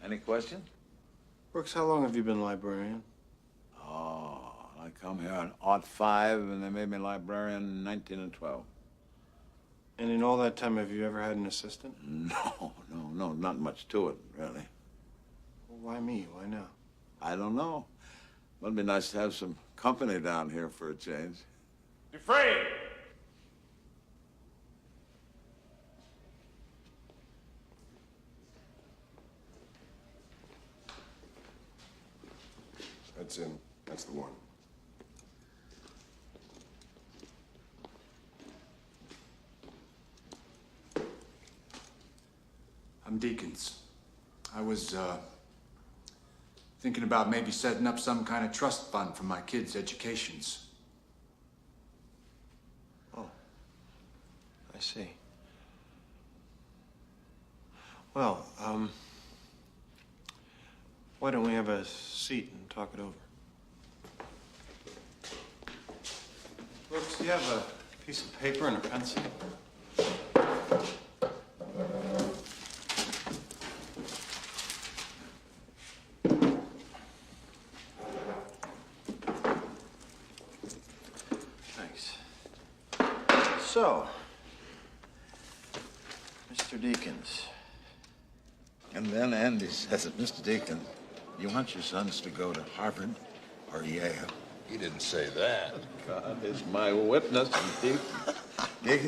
Any question? Brooks, how long have you been librarian? Oh, I come here in '05, and they made me librarian in 1912. And in all that time, have you ever had an assistant? No, not much to it, really. Well, why me? Why now? I don't know. It'd be nice to have some company down here for a change. Dufresne! That's him. That's the one. I'm Deacons. I was, thinking about maybe setting up some kind of trust fund for my kids' educations. Oh, I see. Well, why don't we have a seat and talk it over? Brooks, do you have a piece of paper and a pencil? Thanks. So, Mr. Deacons. And then Andy says, Mr. Deacon, you want your sons to go to Harvard or Yale? He didn't say that. God is my witness, Deacon. Deacon.